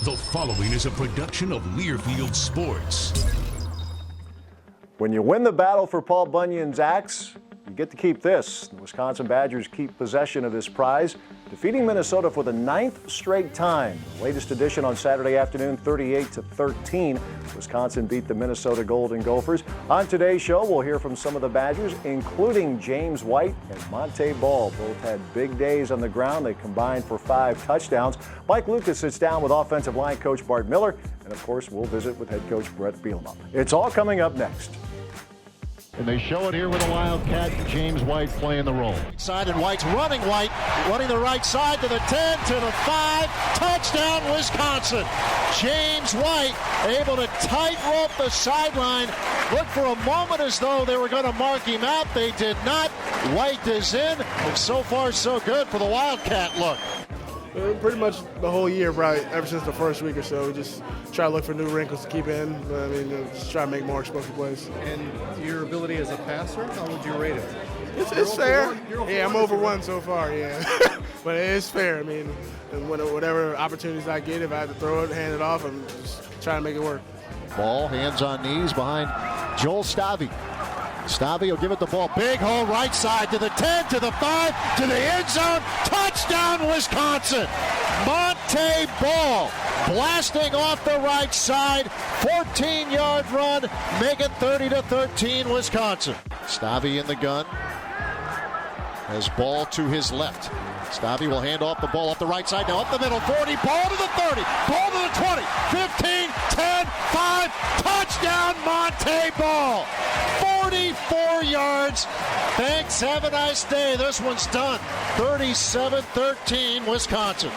The following is a production of Learfield Sports. When you win the battle for Paul Bunyan's axe, you get to keep this. The Wisconsin Badgers keep possession of this prize, defeating Minnesota for the 9th straight time. The latest edition on Saturday afternoon, 38-13. Wisconsin beat the Minnesota Golden Gophers. On today's show, we'll hear from some of the Badgers, including James White and Montee Ball. Both had big days on the ground. They combined for 5 touchdowns. Mike Lucas sits down with offensive line coach Bart Miller. And of course, we'll visit with head coach Bret Bielema. It's all coming up next. And they show it here with a Wildcat, James White playing the role. Side and White's running the right side to the 10, to the 5, touchdown Wisconsin. James White able to tightrope the sideline. Looked for a moment as though they were going to mark him out. They did not. White is in, and so far so good for the Wildcat look. Pretty much the whole year, probably ever since the first week or so, we just try to look for new wrinkles to keep in. I mean, just try to make more explosive plays. And your ability as a passer, how would you rate it? It's fair. Yeah, I'm over 1 so far, yeah. But it is fair. I mean, and whatever opportunities I get, if I have to throw it, hand it off, I'm just trying to make it work. Ball, hands on knees behind Joel Stavy. Stavy will give it the ball. Big hole right side to the 10, to the 5, to the end zone. Touchdown, Wisconsin. Montee Ball blasting off the right side. 14-yard run. Make it 30-13, Wisconsin. Stavy in the gun. Has Ball to his left. Stavy will hand off the ball up the right side. Now up the middle. 40. Ball to the 30. Ball to the 20. 15, 10, 5. Touchdown, Montee Ball. 44 yards. Thanks. Have a nice day. This one's done. 37-13, Wisconsin.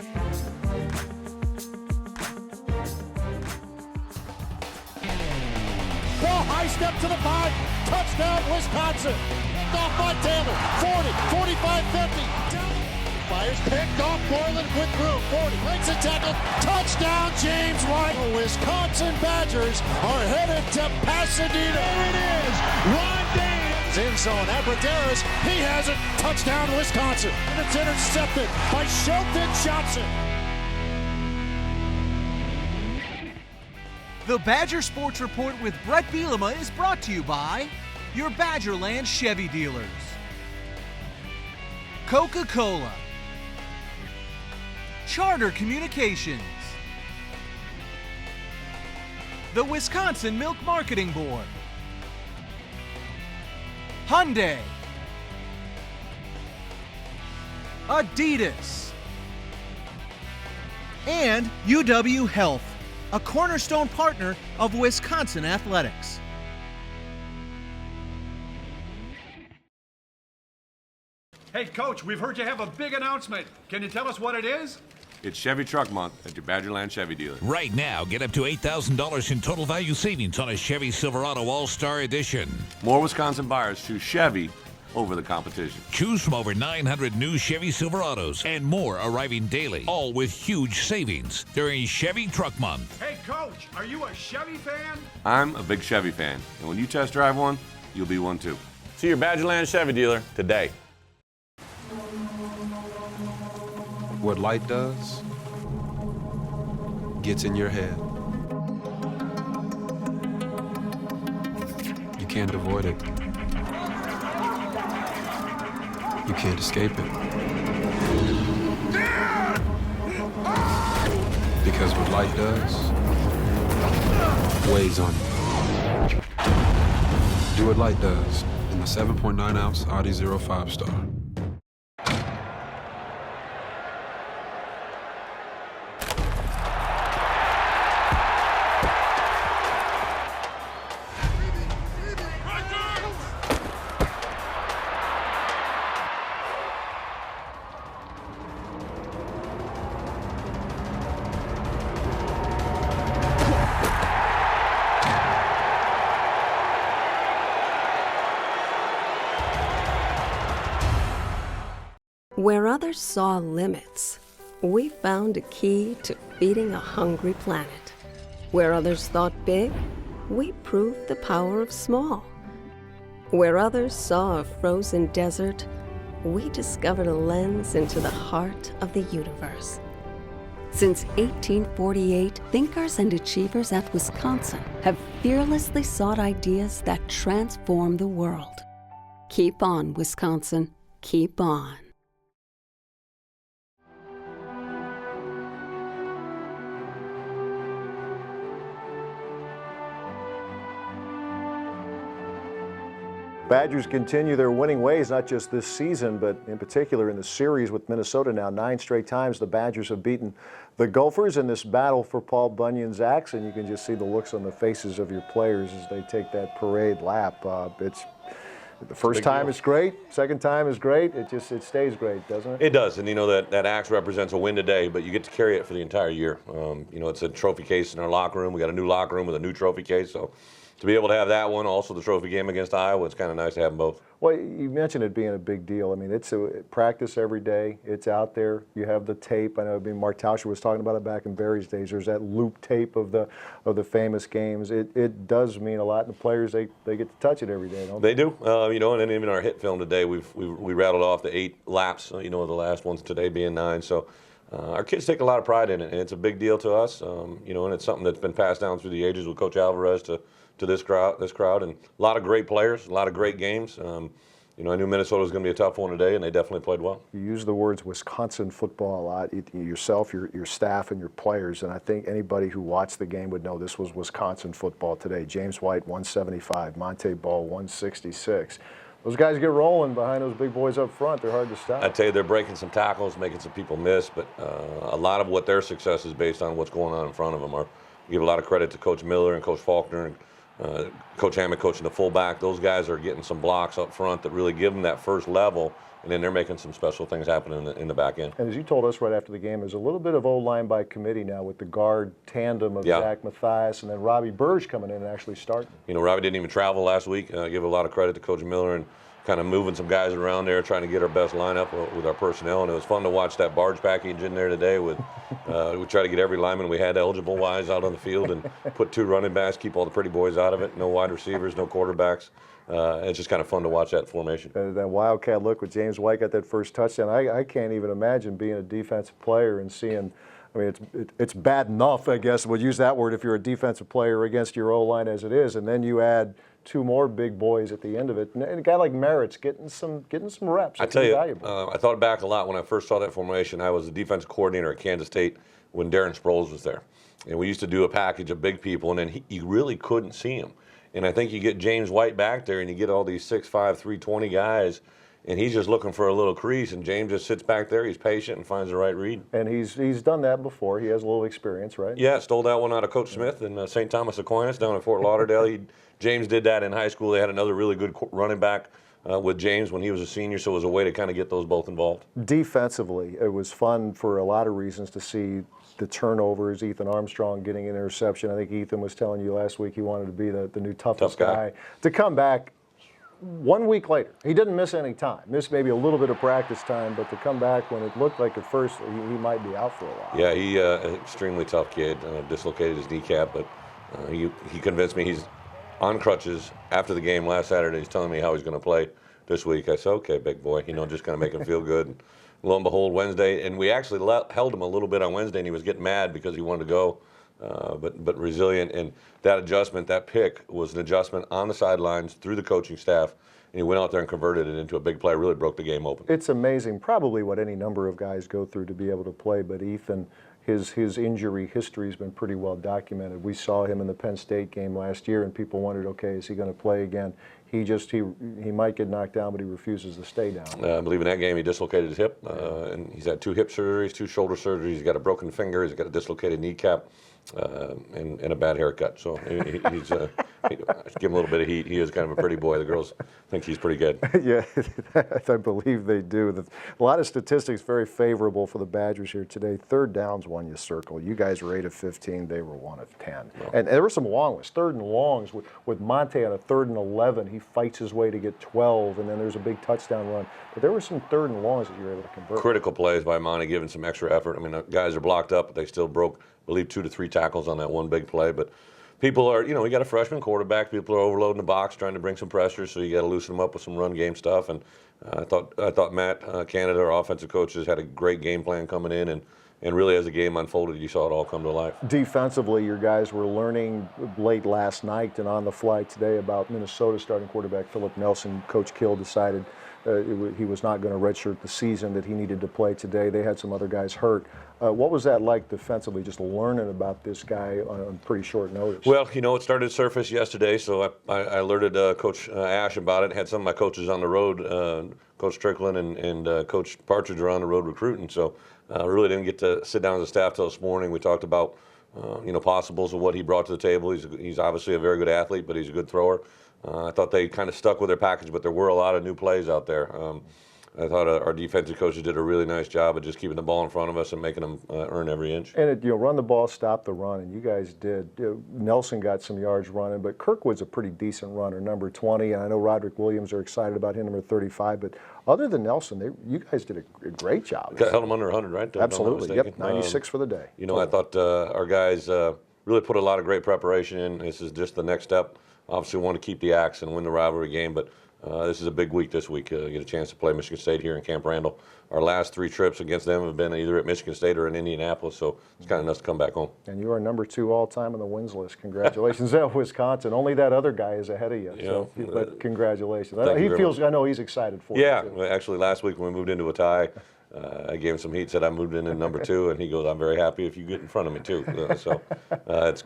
Ball high step to the 5. Touchdown, Wisconsin. Off by Taylor. 40, 45, 50. Fires picked off Borland with room. 40. Breaks a tackle. Touchdown, James White. The Wisconsin Badgers are headed to Pasadena. There it is. Rondé. End zone. Abradaris. He has it. Touchdown, Wisconsin. And it's intercepted by Shelton Johnson. The Badger Sports Report with Bret Bielema is brought to you by your Badgerland Chevy dealers. Coca-Cola. Charter Communications. The Wisconsin Milk Marketing Board. Hyundai. Adidas. And UW Health, a cornerstone partner of Wisconsin Athletics. Hey, Coach, we've heard you have a big announcement. Can you tell us what it is? It's Chevy Truck Month at your Badgerland Chevy dealer. Right now, get up to $8,000 in total value savings on a Chevy Silverado All-Star Edition. More Wisconsin buyers choose Chevy over the competition. Choose from over 900 new Chevy Silverados and more arriving daily, all with huge savings during Chevy Truck Month. Hey, Coach, are you a Chevy fan? I'm a big Chevy fan, and when you test drive one, you'll be one too. See your Badgerland Chevy dealer today. What light does gets in your head. You can't avoid it. You can't escape it. Because what light does weighs on you. Do what light does in the 7.9-ounce Audi 05 Star. Where others saw limits, we found a key to feeding a hungry planet. Where others thought big, we proved the power of small. Where others saw a frozen desert, we discovered a lens into the heart of the universe. Since 1848, thinkers and achievers at Wisconsin have fearlessly sought ideas that transform the world. Keep on, Wisconsin. Keep on. Badgers continue their winning ways, not just this season, but in particular in the series with Minnesota now. 9 straight times the Badgers have beaten the Gophers in this battle for Paul Bunyan's axe, and you can just see the looks on the faces of your players as they take that parade lap. It's the first time it's great, second time is great. It stays great, doesn't it? It does, and you know that axe represents a win today, but you get to carry it for the entire year. You know, it's a trophy case in our locker room. We got a new locker room with a new trophy case, so to be able to have that one, also the trophy game against Iowa, it's kind of nice to have them both. Well, you mentioned it being a big deal. I mean, it's a practice every day. It's out there. You have the tape. I know. I mean, Mark Tauscher was talking about it back in Barry's days. There's that loop tape of the famous games. It does mean a lot. And the players they get to touch it every day, don't they? They do. You know, and then even our hit film today, we rattled off the 8 laps. You know, the last ones today being 9. So. Our kids take a lot of pride in it, and it's a big deal to us. You know, and it's something that's been passed down through the ages with Coach Alvarez to this crowd, and a lot of great players, a lot of great games. You know, I knew Minnesota was going to be a tough one today, and they definitely played well. You use the words Wisconsin football a lot, yourself, your staff, and your players, and I think anybody who watched the game would know this was Wisconsin football today. James White, 175, Montee Ball, 166. Those guys get rolling behind those big boys up front. They're hard to stop. I tell you, they're breaking some tackles, making some people miss, but a lot of what their success is based on what's going on in front of them. I give a lot of credit to Coach Miller and Coach Faulkner and Coach Hammond coaching the fullback. Those guys are getting some blocks up front that really give them that first level, and then they're making some special things happen in the back end. And as you told us right after the game, there's a little bit of O-line by committee now with the guard tandem of Zach Mathias and then Robbie Burge coming in and actually starting. You know, Robbie didn't even travel last week. I give a lot of credit to Coach Miller and kind of moving some guys around there, trying to get our best lineup with our personnel. And it was fun to watch that barge package in there today. With we try to get every lineman we had eligible-wise out on the field and put 2 running backs, keep all the pretty boys out of it. No wide receivers, no quarterbacks. It's just kind of fun to watch that formation. That Wildcat look with James White got that first touchdown. I can't even imagine being a defensive player and seeing. I mean, it's bad enough, I guess, we'll use that word if you're a defensive player against your O-line as it is, and then you add 2 more big boys at the end of it. And a guy like Merritt's getting some reps. I tell you, I thought back a lot when I first saw that formation. I was the defensive coordinator at Kansas State when Darren Sproles was there. And we used to do a package of big people, and then you really couldn't see him. And I think you get James White back there, and you get all these 6'5", 320 guys, and he's just looking for a little crease, and James just sits back there. He's patient and finds the right read. And he's done that before. He has a little experience, right? Yeah, stole that one out of Coach Smith in St. Thomas Aquinas down in Fort Lauderdale. James did that in high school. They had another really good running back with James when he was a senior, so it was a way to kind of get those both involved. Defensively, it was fun for a lot of reasons to see the turnovers, Ethan Armstrong getting an interception. I think Ethan was telling you last week he wanted to be the new toughest guy. To come back 1 week later, he didn't miss any time. Missed maybe a little bit of practice time, but to come back when it looked like at first he might be out for a while. Yeah, he an extremely tough kid. Dislocated his kneecap, but he convinced me he's on crutches after the game last Saturday. He's telling me how he's going to play this week. I said, okay, big boy, you know, just going to make him feel good. And lo and behold, Wednesday, and we actually held him a little bit on Wednesday, and he was getting mad because he wanted to go, but resilient. And that adjustment, that pick, was an adjustment on the sidelines through the coaching staff, and he went out there and converted it into a big play, really broke the game open. It's amazing, probably what any number of guys go through to be able to play, but Ethan, his injury history has been pretty well documented. We saw him in the Penn State game last year, and people wondered, okay, is he going to play again? He might get knocked down, but he refuses to stay down. I believe in that game he dislocated his hip, and he's had 2 hip surgeries, 2 shoulder surgeries. He's got a broken finger. He's got a dislocated kneecap, and a bad haircut. So he's give him a little bit of heat. He is kind of a pretty boy. The girls think he's pretty good. Yeah, I believe they do. A lot of statistics very favorable for the Badgers here today. 3rd downs, one you circle. You guys were 8 of 15. They were 1 of 10. Well, and there were some long ones. 3rd and longs with Montee on a 3rd and 11. He fights his way to get 12, and then there's a big touchdown run. But there were some 3rd and longs that you were able to convert. Critical plays by Montee, giving some extra effort. I mean, the guys are blocked up, but they still broke, I believe, 2 to 3 tackles on that one big play. But people are, you know, we got a freshman quarterback. People are overloading the box, trying to bring some pressure, so you got to loosen them up with some run game stuff. And I thought Matt Canada, our offensive coach, has had a great game plan coming in, and And really, as the game unfolded, you saw it all come to life. Defensively, your guys were learning late last night and on the fly today about Minnesota starting quarterback Philip Nelson. Coach Kill decided he was not going to redshirt the season, that he needed to play today. They had some other guys hurt. What was that like defensively, just learning about this guy on pretty short notice? Well, you know, it started to surface yesterday, so I alerted Coach Ash about it. Had some of my coaches on the road, Coach Strickland and Coach Partridge are on the road recruiting, so I really didn't get to sit down as a staff till this morning. We talked about, you know, possibles of what he brought to the table. He's obviously a very good athlete, but he's a good thrower. I thought they kind of stuck with their package, but there were a lot of new plays out there. I thought our defensive coaches did a really nice job of just keeping the ball in front of us and making them earn every inch. And run the ball, stop the run, and you guys did. Nelson got some yards running, but Kirkwood's a pretty decent runner, number 20, and I know Roderick Williams are excited about him, number 35. But other than Nelson, you guys did a great job. Held them under 100, right? Absolutely. Yep, 96 for the day. You know, I thought our guys really put a lot of great preparation in. This is just the next step. Obviously, we want to keep the axe and win the rivalry game, but this is a big week this week. Get a chance to play Michigan State here in Camp Randall. Our last 3 trips against them have been either at Michigan State or in Indianapolis, so it's kind of nice to come back home. And you are number 2 all-time on the wins list. Congratulations at Wisconsin. Only that other guy is ahead of you. So, but congratulations. I know he's excited for you. Yeah, actually last week when we moved into a tie, I gave him some heat, said I moved in number 2, and he goes, "I'm very happy if you get in front of me too." It's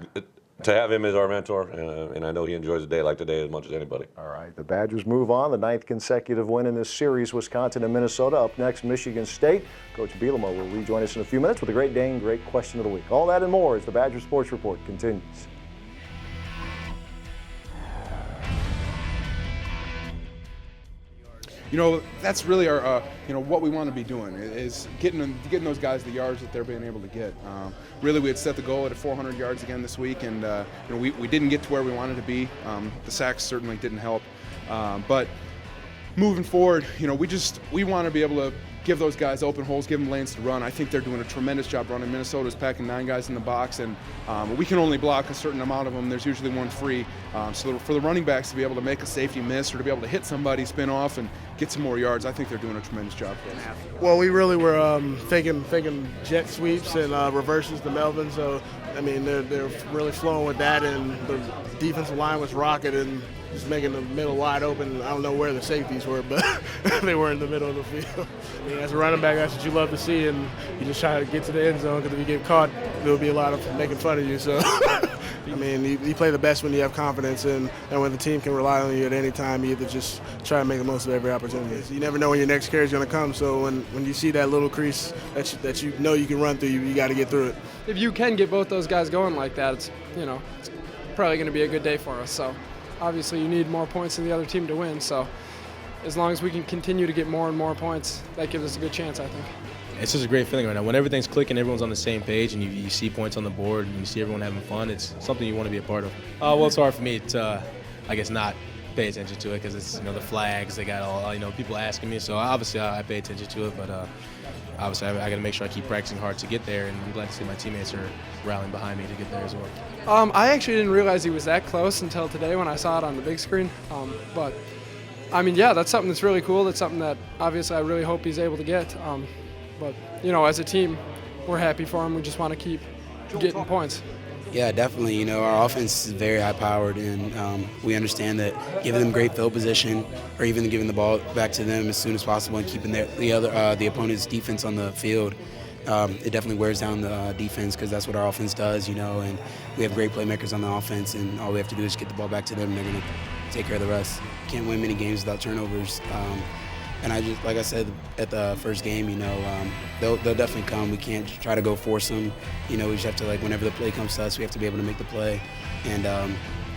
to have him as our mentor, and I know he enjoys a day like today as much as anybody. All right, the Badgers move on, the 9th consecutive win in this series, Wisconsin and Minnesota. Up next, Michigan State. Coach Bielema will rejoin us in a few minutes with a Great Dane, Great Question of the Week. All that and more as the Badger Sports Report continues. You know, that's really our, you know, what we want to be doing is getting those guys the yards that they're being able to get. Really, we had set the goal at 400 yards again this week, and you know, we didn't get to where we wanted to be. The sacks certainly didn't help, but moving forward, you know, we want to be able to give those guys open holes, give them lanes to run. I think they're doing a tremendous job running. Minnesota's packing 9 guys in the box, and we can only block a certain amount of them. There's usually one free. So for the running backs to be able to make a safety miss or to be able to hit somebody, spin off, and get some more yards, I think they're doing a tremendous job. Well, we really were thinking jet sweeps and reverses to Melvin. So, I mean, they're really flowing with that, and the defensive line was rocking and just making the middle wide open. I don't know where the safeties were, but they were in the middle of the field. I mean, as a running back, that's what you love to see, and you just try to get to the end zone, because if you get caught, there'll be a lot of making fun of you. So, I mean, you play the best when you have confidence, and when the team can rely on you at any time. You either just try to make the most of every opportunity. You never know when your next carry is going to come, so when you see that little crease that you know you can run through, you got to get through it. If you can get both those guys going like that, it's probably going to be a good day for us. So obviously you need more points than the other team to win. So as long as we can continue to get more and more points, that gives us a good chance, I think. It's just a great feeling right now. When everything's clicking, everyone's on the same page, and you see points on the board, and you see everyone having fun, it's something you want to be a part of. Well, it's hard for me to, I guess, not pay attention to it, because it's, the flags, they got all, people asking me. So obviously I pay attention to it, but obviously I got to make sure I keep practicing hard to get there, and I'm glad to see my teammates are rallying behind me to get there as well. I actually didn't realize he was that close until today when I saw it on the big screen. But I mean, yeah, that's something that's really cool. That's something that obviously I really hope he's able to get. But as a team, we're happy for him. We just want to keep getting points. Yeah, definitely. Our offense is very high-powered, and we understand that giving them great field position, or even giving the ball back to them as soon as possible, and keeping the opponent's defense on the field, it definitely wears down the defense, because that's what our offense does. And we have great playmakers on the offense, and all we have to do is get the ball back to them, and they're going to take care of the rest. Can't win many games without turnovers. And I just, like I said at the first game, they'll definitely come. We can't try to go force them. We just have to, whenever the play comes to us, we have to be able to make the play. And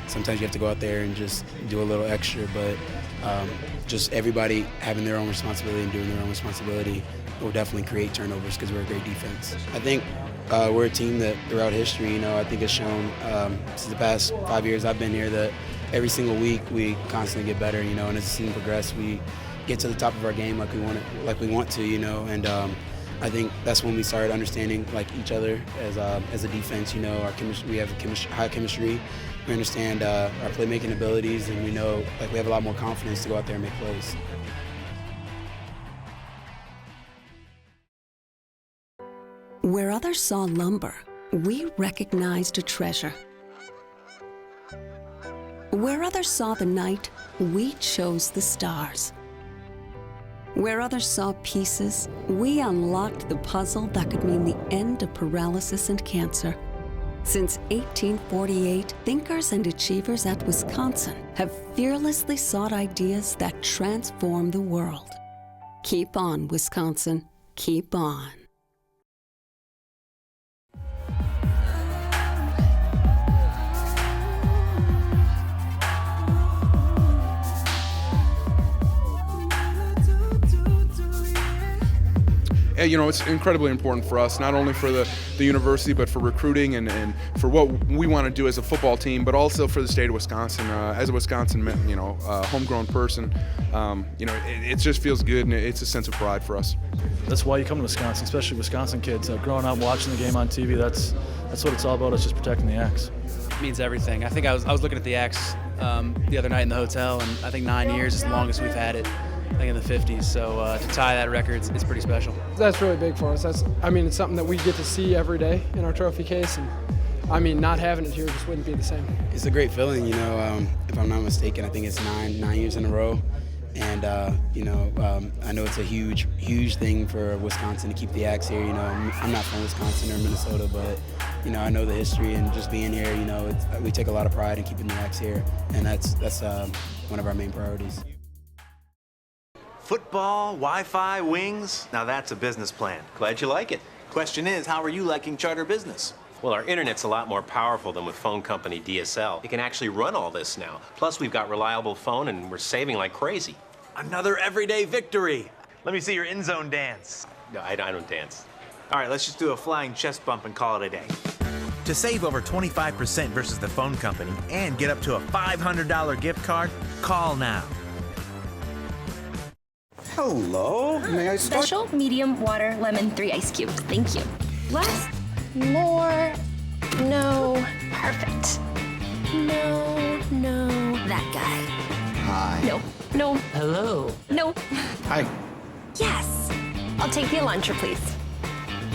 sometimes you have to go out there and just do a little extra. But just everybody having their own responsibility and doing their own responsibility will definitely create turnovers, because we're a great defense. I think we're a team that throughout history, I think has shown since the past 5 years I've been here, that every single week we constantly get better, and as the season progresses, we get to the top of our game like we want to, and I think that's when we started understanding each other as a defense. Our chemistry, we have high chemistry. We understand our playmaking abilities, and we know we have a lot more confidence to go out there and make plays. Where others saw lumber, we recognized a treasure. Where others saw the night, we chose the stars. Where others saw pieces, we unlocked the puzzle that could mean the end of paralysis and cancer. Since 1848, thinkers and achievers at Wisconsin have fearlessly sought ideas that transform the world. Keep on, Wisconsin. Keep on. You know, it's incredibly important for us, not only for the university, but for recruiting and for what we want to do as a football team, but also for the state of Wisconsin. As a Wisconsin, homegrown person, it just feels good, and it's a sense of pride for us. That's why you come to Wisconsin, especially Wisconsin kids. Growing up watching the game on TV, that's what it's all about. It's just protecting the Axe. It means everything. I think I was looking at the Axe the other night in the hotel, and I think 9 years is the longest we've had it. I think in the 50s, so to tie that record, it's pretty special. That's really big for us. It's something that we get to see every day in our trophy case, and not having it here just wouldn't be the same. It's a great feeling, if I'm not mistaken, I think it's nine years in a row, and I know it's a huge thing for Wisconsin to keep the Axe here. I'm not from Wisconsin or Minnesota, but I know the history, and just being here, we take a lot of pride in keeping the Axe here, and that's one of our main priorities. Football, Wi-Fi, wings, now that's a business plan. Glad you like it. Question is, how are you liking charter business? Well, our internet's a lot more powerful than with phone company DSL. It can actually run all this now. Plus, we've got reliable phone, and we're saving like crazy. Another everyday victory. Let me see your end zone dance. No, I don't dance. All right, let's just do a flying chest bump and call it a day. To save over 25% versus the phone company and get up to a $500 gift card, call now. Hello, may I start? Special, medium, water, lemon, 3 ice cubes. Thank you. Less, more, no. Perfect. No. That guy. Hi. No. Hello. No. Hi. Yes. I'll take the Elantra, please.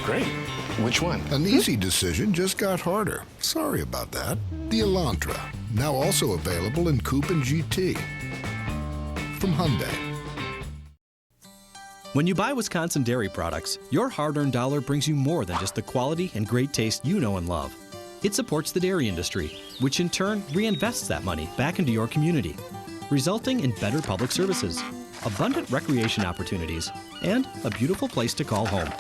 Great. Which one? An easy decision just got harder. Sorry about that. The Elantra, now also available in Coupe and GT. From Hyundai. When you buy Wisconsin dairy products, your hard-earned dollar brings you more than just the quality and great taste you know and love. It supports the dairy industry, which in turn reinvests that money back into your community, resulting in better public services, abundant recreation opportunities, and a beautiful place to call home.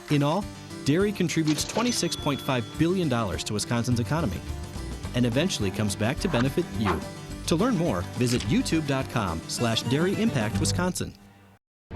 In all, dairy contributes $26.5 billion to Wisconsin's economy and eventually comes back to benefit you. To learn more, visit youtube.com/dairyimpactwisconsin.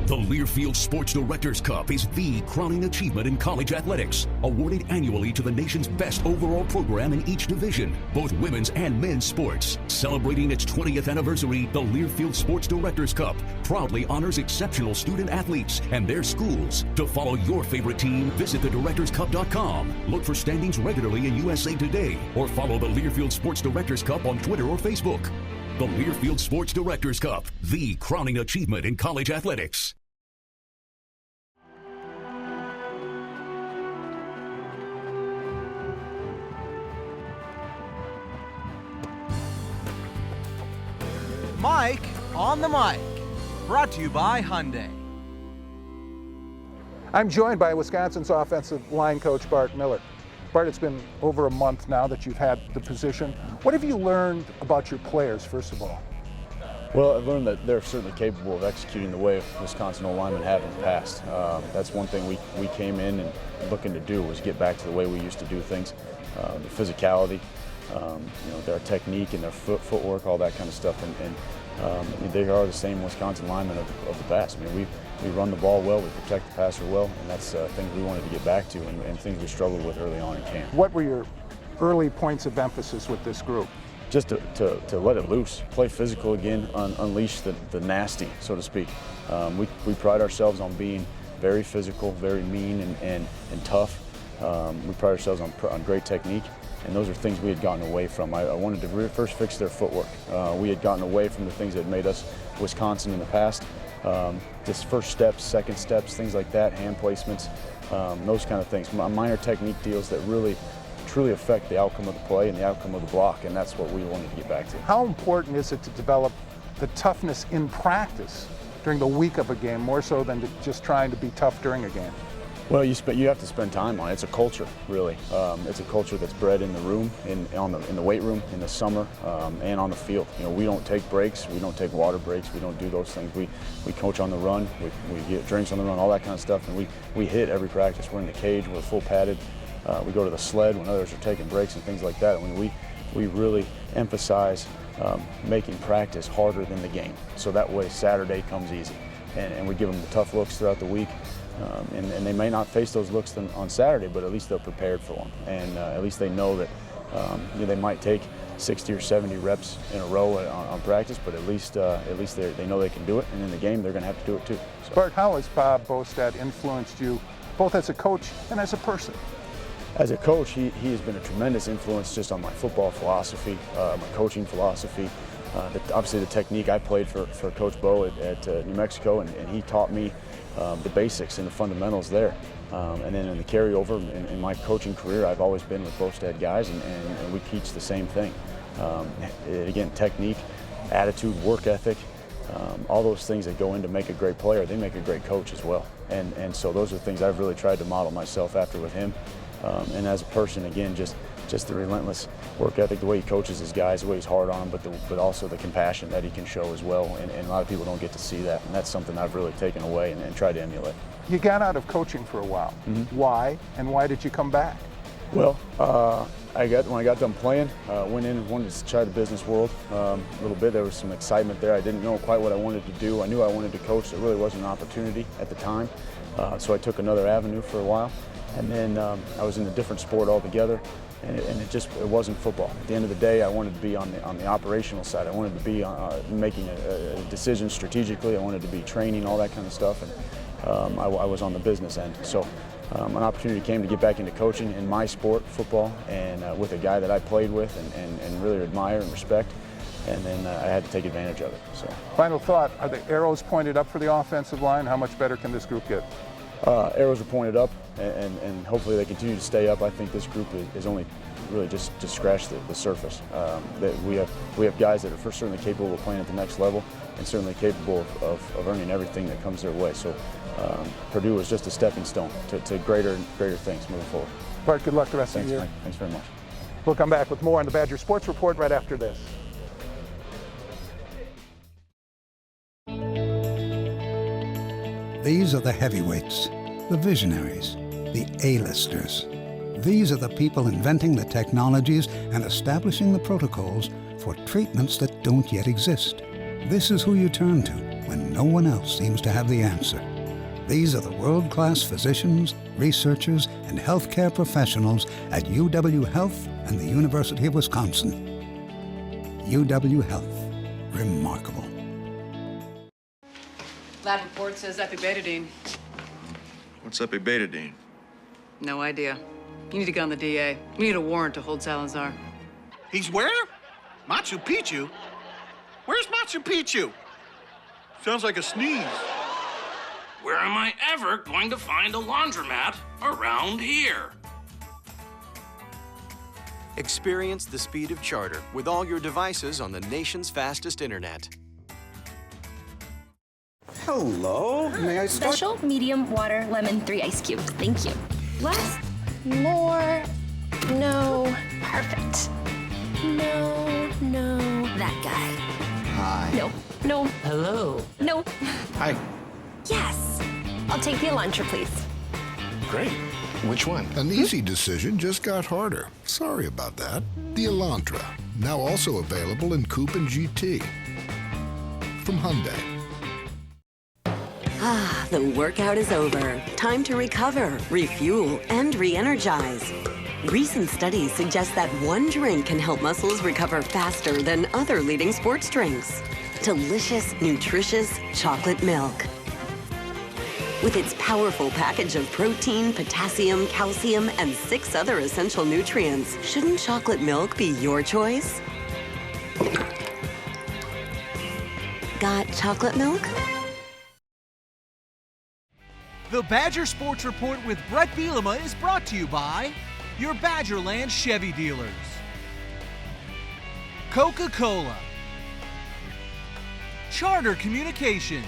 The Learfield Sports Directors Cup is the crowning achievement in college athletics, awarded annually to the nation's best overall program in each division, both women's and men's sports. Celebrating its 20th anniversary, the Learfield Sports Directors Cup proudly honors exceptional student athletes and their schools. To follow your favorite team, visit thedirectorscup.com. Look for standings regularly in USA Today, or follow the Learfield Sports Directors Cup on Twitter or Facebook. The Learfield Sports Directors Cup, the crowning achievement in college athletics. Mike on the mic. Brought to you by Hyundai. I'm joined by Wisconsin's offensive line coach, Bart Miller. Bart, it's been over a month now that you've had the position. What have you learned about your players, first of all? Well, I've learned that they're certainly capable of executing the way Wisconsin O-linemen have in the past. That's one thing we came in and looking to do, was get back to the way we used to do things. The physicality, their technique and their footwork, all that kind of stuff. And they are the same Wisconsin linemen of the past. I mean, we run the ball well, we protect the passer well, and that's things we wanted to get back to and things we struggled with early on in camp. What were your early points of emphasis with this group? Just to let it loose, play physical again, unleash the nasty, so to speak. We pride ourselves on being very physical, very mean and tough. We pride ourselves on great technique, and those are things we had gotten away from. I wanted to first fix their footwork. We had gotten away from the things that made us Wisconsin in the past. Just first steps, second steps, things like that, hand placements. those kind of things. Minor technique deals that really truly affect the outcome of the play and the outcome of the block, and that's what we wanted to get back to. How important is it to develop the toughness in practice during the week of a game, more so than just trying to be tough during a game? Well, you have to spend time on it. It's a culture, really. It's a culture that's bred in the room, in the weight room, in the summer, and on the field. You know, we don't take breaks, we don't take water breaks, we don't do those things. We coach on the run, we get drinks on the run, all that kind of stuff, and we hit every practice. We're in the cage, we're full padded. We go to the sled when others are taking breaks and things like that. I mean, we really emphasize making practice harder than the game, so that way Saturday comes easy, and we give them the tough looks throughout the week. And they may not face those looks on Saturday, but at least they're prepared for them, and at least they know that they might take 60 or 70 reps in a row on practice, but at least they know they can do it, and in the game they're going to have to do it too. So. Bart, how has Bob Bostad influenced you, both as a coach and as a person? As a coach, he has been a tremendous influence just on my football philosophy, my coaching philosophy. Obviously the technique I played for Coach Bo at New Mexico, and he taught me the basics and the fundamentals there. And then in the carryover in my coaching career, I've always been with Bostad guys, and we teach the same thing. Again, technique, attitude, work ethic, all those things that go in to make a great player, they make a great coach as well. And so those are things I've really tried to model myself after with him. And as a person, again, just the relentless work ethic, the way he coaches his guys, the way he's hard on them, but also the compassion that he can show as well. And a lot of people don't get to see that, and that's something I've really taken away and tried to emulate. You got out of coaching for a while. Mm-hmm. Why, and why did you come back? Well, when I got done playing, went in and wanted to try the business world a little bit. There was some excitement there. I didn't know quite what I wanted to do. I knew I wanted to coach. There really wasn't an opportunity at the time, so I took another avenue for a while. And then I was in a different sport altogether, and it wasn't football. At the end of the day, I wanted to be on the operational side. I wanted to be making a decision strategically. I wanted to be training, all that kind of stuff, and I was on the business end. So an opportunity came to get back into coaching in my sport, football, and with a guy that I played with and really admire and respect. And then I had to take advantage of it. So. Final thought, are the arrows pointed up for the offensive line? How much better can this group get? Arrows are pointed up, and hopefully they continue to stay up. I think this group is only really just scratched the surface. That we have guys that are certainly capable of playing at the next level, and certainly capable of earning everything that comes their way. So Purdue is just a stepping stone to greater things moving forward. Bart, good luck the rest of the year. Mike. Thanks very much. We'll come back with more on the Badger Sports Report right after this. These are the heavyweights, the visionaries, the A-listers. These are the people inventing the technologies and establishing the protocols for treatments that don't yet exist. This is who you turn to when no one else seems to have the answer. These are the world-class physicians, researchers, and healthcare professionals at UW Health and the University of Wisconsin. UW Health. Remarkable. Lab report says epibetadine. What's epibetadine? No idea. You need to go on the DA. We need a warrant to hold Salazar. He's where? Machu Picchu? Where's Machu Picchu? Sounds like a sneeze. Where am I ever going to find a laundromat around here? Experience the speed of Charter with all your devices on the nation's fastest internet. Hello, may I start? Special medium water lemon 3 ice cubes. Thank you. Less, more, no. Perfect. No. That guy. Hi. No. Hello. No. Hi. Yes. I'll take the Elantra, please. Great. Which one? An easy decision just got harder. Sorry about that. The Elantra, now also available in Coupe and GT. From Hyundai. Ah, the workout is over. Time to recover, refuel, and re-energize. Recent studies suggest that one drink can help muscles recover faster than other leading sports drinks. Delicious, nutritious chocolate milk. With its powerful package of protein, potassium, calcium, and 6 other essential nutrients, shouldn't chocolate milk be your choice? Got chocolate milk? The Badger Sports Report with Bret Bielema is brought to you by your Badgerland Chevy dealers. Coca-Cola. Charter Communications.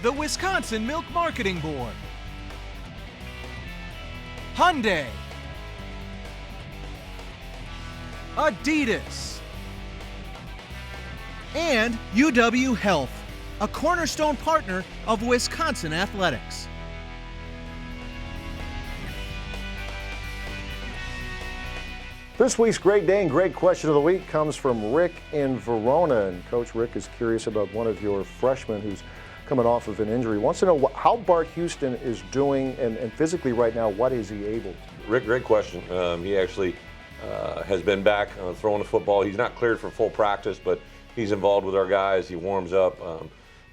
The Wisconsin Milk Marketing Board. Hyundai. Adidas. And UW Health, a cornerstone partner of Wisconsin athletics. This week's Great Day and Great Question of the Week comes from Rick in Verona. And Coach Rick is curious about one of your freshmen who's coming off of an injury. Wants to know how Bart Houston is doing and physically right now, what is he able to do? Rick, great question. He actually has been back throwing the football. He's not cleared for full practice, but he's involved with our guys. He warms up.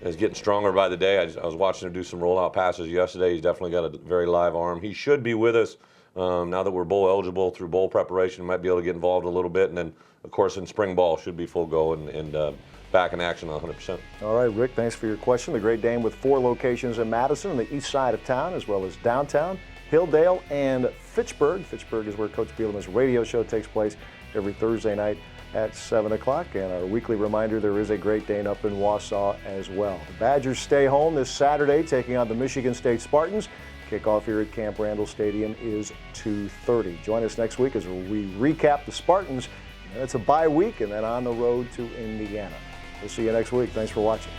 Is getting stronger by the day. I was watching him do some rollout passes yesterday. He's definitely got a very live arm. He should be with us now that we're bowl eligible through bowl preparation. Might be able to get involved a little bit, and then of course in spring ball should be full go and back in action 100%. All right, Rick, thanks for your question. The Great Dane with 4 locations in Madison on the east side of town, as well as downtown, Hilldale, and Fitchburg. Fitchburg is where Coach Bielema's radio show takes place every Thursday night at 7 o'clock. And our weekly reminder, there is a Great Dane up in Wausau as well. The Badgers stay home this Saturday, taking on the Michigan State Spartans. Kickoff here at Camp Randall Stadium is 2:30. Join us next week as we recap the Spartans. It's a bye week and then on the road to Indiana. We'll see you next week. Thanks for watching.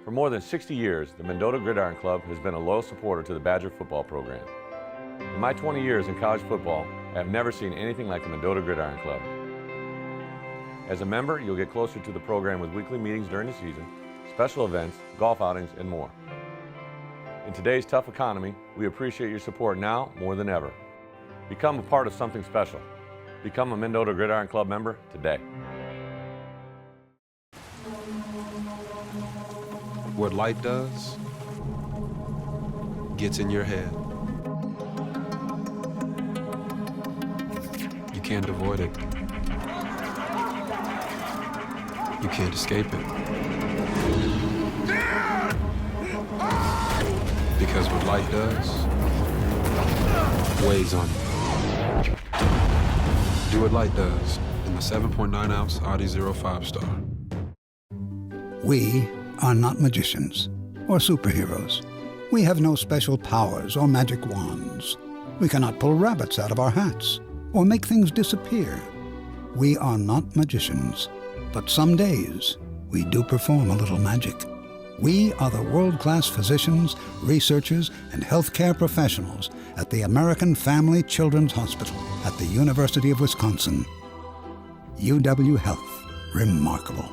For more than 60 years, the Mendota Gridiron Club has been a loyal supporter to the Badger football program. In my 20 years in college football, I have never seen anything like the Mendota Gridiron Club. As a member, you'll get closer to the program with weekly meetings during the season, special events, golf outings, and more. In today's tough economy, we appreciate your support now more than ever. Become a part of something special. Become a Mendota Gridiron Club member today. What light does gets in your head. You can't avoid it. You can't escape it. Because what light does weighs on you. Do what light does in the 7.9 ounce Audi 05 Star. We are not magicians or superheroes. We have no special powers or magic wands. We cannot pull rabbits out of our hats or make things disappear. We are not magicians, but some days we do perform a little magic. We are the world-class physicians, researchers, and healthcare professionals at the American Family Children's Hospital at the University of Wisconsin. UW Health. Remarkable.